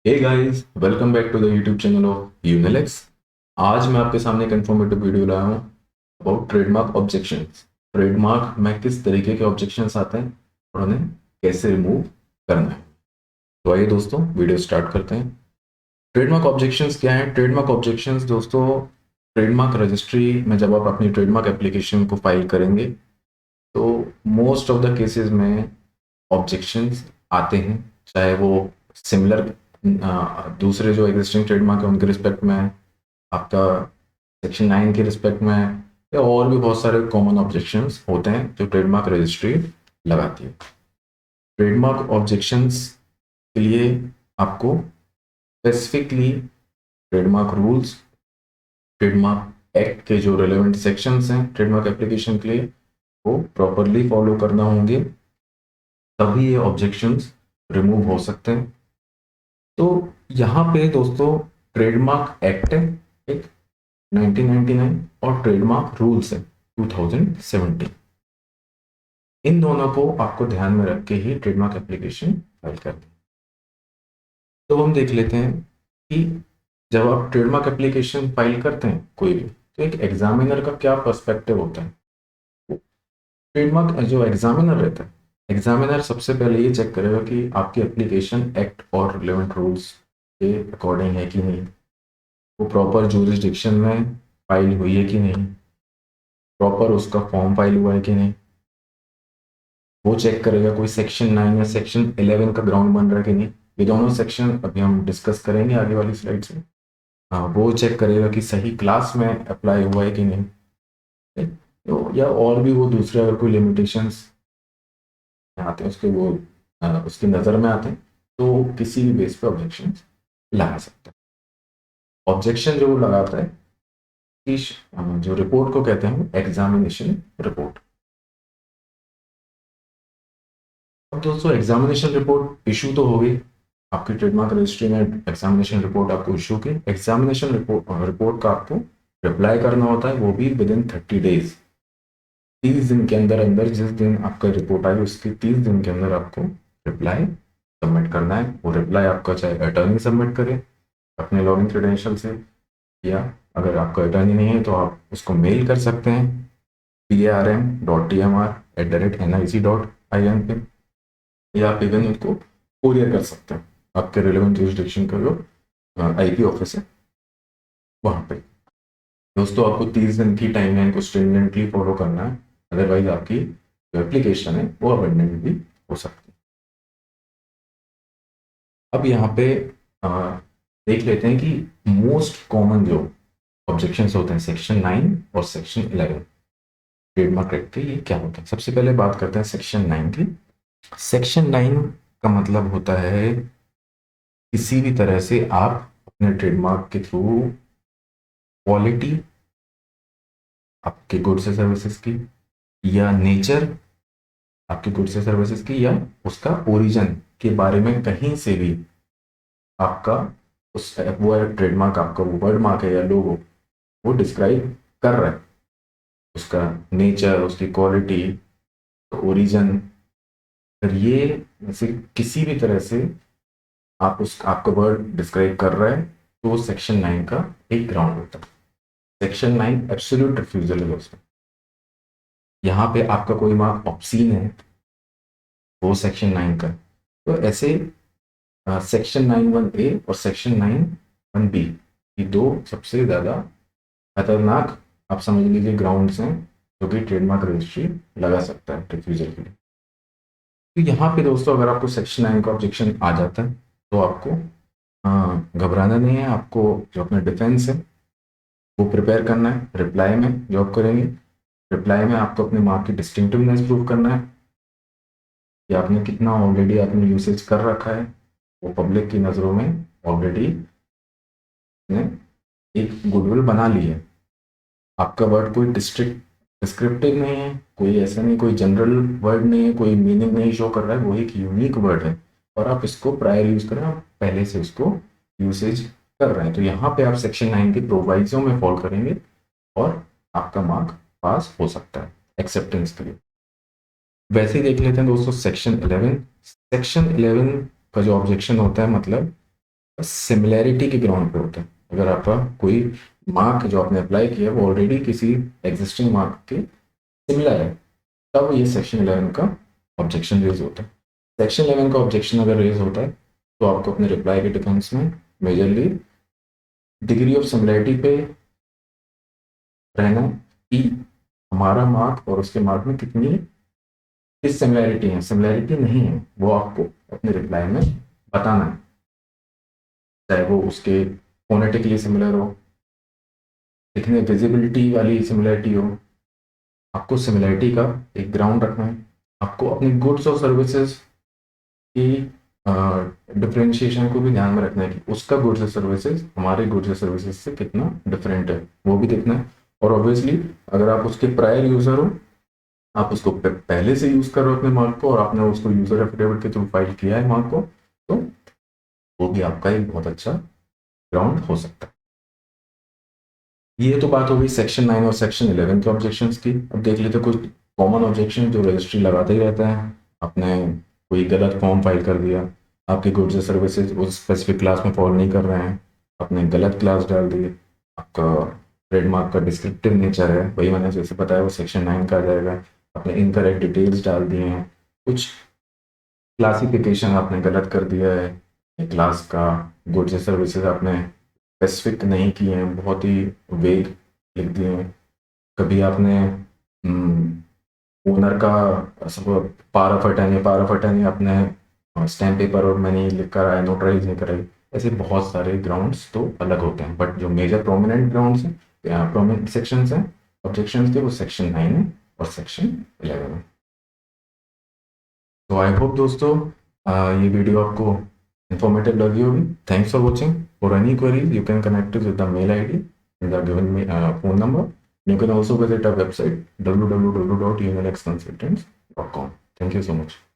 Hey guys, welcome back to the YouTube channel of Unilex. आज मैं आपके सामने एक इन्फॉर्मेटिव वीडियो लाया हूँ अबाउट ट्रेडमार्क ऑब्जेक्शंस। ट्रेडमार्क में किस तरीके के ऑब्जेक्शंस आते हैं और उन्हें कैसे रिमूव करना है। तो आइए दोस्तों, वीडियो स्टार्ट करते हैं। ट्रेडमार्क ऑब्जेक्शंस क्या है? ट्रेडमार्क ऑब्जेक्शंस दोस्तों, ट्रेडमार्क रजिस्ट्री में जब आप अपनी ट्रेडमार्क एप्लीकेशन को फाइल करेंगे तो मोस्ट ऑफ द केसेस में ऑब्जेक्शंस आते हैं, चाहे वो सिमिलर दूसरे जो एग्जिस्टिंग ट्रेडमार्क है उनके रिस्पेक्ट में, आपका सेक्शन 9 के रिस्पेक्ट में, या और भी बहुत सारे कॉमन ऑब्जेक्शंस होते हैं जो ट्रेडमार्क रजिस्ट्री लगाती है। ट्रेडमार्क ऑब्जेक्शंस के लिए आपको specifically trademark rules, trademark act के जो रिलेवेंट सेक्शंस हैं ट्रेडमार्क एप्लीकेशन के लिए, वो प्रॉपरली फॉलो करना होंगे, तभी ये ऑब्जेक्शंस रिमूव हो सकते हैं। तो यहाँ पे दोस्तों ट्रेडमार्क एक्ट है एक 1999 और ट्रेडमार्क रूल्स है 2017। इन दोनों को आपको ध्यान में रख के ही ट्रेडमार्क एप्लीकेशन फाइल करते हैं। तो हम देख लेते हैं कि जब आप ट्रेडमार्क एप्लीकेशन फाइल करते हैं कोई भी, तो एक एग्जामिनर का क्या पर्सपेक्टिव होता है। ट्रेडमार्क जो एग्जामिनर रहता है, एग्जामिनर सबसे पहले ये चेक करेगा कि आपकी एप्लीकेशन एक्ट और रिलेवेंट रूल्स के अकॉर्डिंग है कि नहीं, वो प्रॉपर जूरिसडिक्शन में फाइल हुई है कि नहीं, प्रॉपर उसका फॉर्म फाइल हुआ है कि नहीं, वो चेक करेगा कोई सेक्शन 9 या सेक्शन 11 का ग्राउंड बन रहा है कि नहीं। ये दोनों सेक्शन अभी हम डिस्कस करेंगे आगे वाली स्लाइड्स में। हाँ, वो चेक करेगा कि सही क्लास में अप्लाई हुआ है कि नहीं, तो या और भी वो दूसरे अगर कोई लिमिटेशंस आते हैं उसके, वो उसकी नज़र में आते हैं, तो किसी भी बेस पे ऑब्जेक्शन लगा सकता है। ऑब्जेक्शन जो वो लगाता है कि जो रिपोर्ट को कहते हैं एग्जामिनेशन रिपोर्ट। अब दोस्तों एग्जामिनेशन रिपोर्ट इशू तो होगी, आपकी ट्रेडमार्क रजिस्ट्री में एग्जामिनेशन रिपोर्ट आपको इशू की, एग्जामिनेशन रिपोर्ट का आपको रिप्लाई करना होता है, वो भी विद इन 30 डेज। 30 दिन के अंदर अंदर, जिस दिन आपका रिपोर्ट आई उसके 30 दिन के अंदर आपको रिप्लाई सबमिट करना है। वो रिप्लाई आपका चाहे अटर्नी सबमिट करे अपने लॉगिन क्रेडेंशियल से, या अगर आपका अटर्नी नहीं है तो आप उसको मेल कर सकते हैं parm.tmr@nic.in पे, या आप इवन उनको कोरियर कर सकते हैं आपके रिलेवेंट जुरिसडिक्शन का जो आईपी ऑफिस है वहाँ पे। दोस्तों आपको 30 दिन की टाइमलाइन को स्ट्रिंजेंटली फॉलो करना है, अदरवाइज आपकी जो एप्लीकेशन है वो अबेंडन भी हो सकती है। अब यहाँ पे देख लेते हैं कि मोस्ट कॉमन जो ऑब्जेक्शंस होते हैं सेक्शन 9 और सेक्शन 11 ट्रेडमार्क एक्ट के, ये क्या होता है। सबसे पहले बात करते हैं सेक्शन 9 की। सेक्शन 9 का मतलब होता है किसी भी तरह से आप अपने ट्रेडमार्क के थ्रू क्वालिटी आपके गुड्स या सर्विसेज की, या नेचर आपके गुड्स या सर्विसेज की, या उसका ओरिजिन के बारे में कहीं से भी आपका उस वो ट्रेडमार्क, आपका वो वर्ड मार्क है या लोगो, वो डिस्क्राइब कर रहा है उसका नेचर, उसकी क्वालिटी, ओरिजिन। अगर ये वैसे किसी भी तरह से आप उस आपका वर्ड डिस्क्राइब कर रहा है तो वो सेक्शन 9 का एक ग्राउंड होता है। सेक्शन 9 एब्सोल्यूट रिफ्यूजल है दोस्तों। यहाँ पे आपका कोई मार्क ऑब्सीन है, वो सेक्शन 9 का। तो ऐसे सेक्शन 9(1)(a) और सेक्शन 9(1)(b) ये दो सबसे ज़्यादा खतरनाक आप समझ लीजिए ग्राउंड्स हैं जो कि ट्रेडमार्क रजिस्ट्री लगा सकता है रिफ्यूजल के लिए। तो यहाँ पे दोस्तों अगर आपको सेक्शन 9 का ऑब्जेक्शन आ जाता है तो आपको घबराना नहीं है। आपको जो अपना डिफेंस है वो प्रिपेयर करना है, रिप्लाई में जो आप करेंगे। रिप्लाई में आपको अपने मार्क की डिस्टिंक्टिवनेस प्रूव करना है कि आपने कितना ऑलरेडी आपने यूसेज कर रखा है, वो पब्लिक की नज़रों में ऑलरेडी ने एक गुडविल बना ली है। आपका वर्ड कोई डिस्क्रिप्टिव नहीं है, कोई ऐसा नहीं, कोई जनरल वर्ड नहीं है, कोई मीनिंग नहीं शो कर रहा है, वो एक यूनिक वर्ड है और आप इसको प्रायर यूज कर रहे हैं, आप पहले से उसको यूसेज कर रहे हैं। तो यहाँ पे आप सेक्शन 9 के प्रोवाइजो में फॉलो करेंगे और आपका मार्क पास हो सकता है एक्सेप्टेंस के लिए। वैसे ही देख लेते हैं दोस्तों सेक्शन 11। सेक्शन 11 का जो ऑब्जेक्शन होता है, मतलब सिमिलैरिटी के ग्राउंड पे होता है। अगर आपका कोई मार्क जो आपने अप्लाई किया है वो ऑलरेडी किसी एग्जिस्टिंग मार्क के सिमिलर है, तब ये सेक्शन 11 का ऑब्जेक्शन रेज होता है। सेक्शन 11 का ऑब्जेक्शन अगर रेज होता है तो आपको अपने रिप्लाई के डिफेंस में मेजरली डिग्री ऑफ सिमिलैरिटी पे रहना कि हमारा मार्क और उसके मार्क में कितनी सिमिलैरिटी है। सिमिलैरिटी नहीं है वो आपको अपने रिप्लाई में बताना है, चाहे वो उसके फोनेटिकली सिमिलर हो, दिखने विजिबिलिटी वाली सिमिलैरिटी हो। आपको सिमिलैरिटी का एक ग्राउंड रखना है। आपको अपनी गुड्स और सर्विसेज की डिफरेंशिएशन को भी ध्यान में रखना है कि उसका गुड्स और सर्विसेज हमारे गुड्स और सर्विसेज से कितना डिफरेंट है, वो भी देखना है। और ऑब्वियसली अगर आप उसके प्रायर यूजर हो, आप उसको पहले से यूज कर रहे हो अपने मार्क को, और आपने उसको यूजर एफिडेविट के थ्रू फाइल किया है मार्क को, तो वो भी आपका एक बहुत अच्छा ग्राउंड हो सकता है। ये तो बात हो गई सेक्शन 9 और सेक्शन 11 के ऑब्जेक्शंस की। अब देख लेते कुछ कॉमन ऑब्जेक्शन जो रजिस्ट्री लगाते ही रहता है। आपने कोई गलत फॉर्म फाइल कर दिया, आपके गुड्स और सर्विसेज उस स्पेसिफिक क्लास में फॉलो नहीं कर रहे हैं, आपने गलत क्लास डाल दी, आपका ट्रेडमार्क का डिस्क्रिप्टिव नेचर है, वही मैंने जैसे बताया वो सेक्शन 9 का आ जाएगा। आपने इनकरेक्ट डिटेल्स डाल दिए हैं, कुछ क्लासिफिकेशन आपने गलत कर दिया है क्लास का, गुड्स और सर्विसेज आपने स्पेसिफिक नहीं किए हैं, बहुत ही वेग लिख दिए हैं। कभी आपने ओनर का सब पावर ऑफ अटर्नी आपने स्टैम्प पेपर और मैंने लिख कर आया, नोटराइज नहीं कराई। ऐसे बहुत सारे ग्राउंड्स तो अलग होते हैं, बट जो मेजर प्रोमिनेंट ग्राउंड्स हैं, प्रोमिनेंट सेक्शंस हैं ऑब्जेक्शंस के, वो सेक्शन 9 है और सेक्शन 11 है। तो आई होप दोस्तों ये वीडियो आपको informative लगी होगी। Thanks for watching. For any queries you can connect us with the mail ID in the given phone number. You can also visit our website www.unlxconsultants.com. Thank you so much.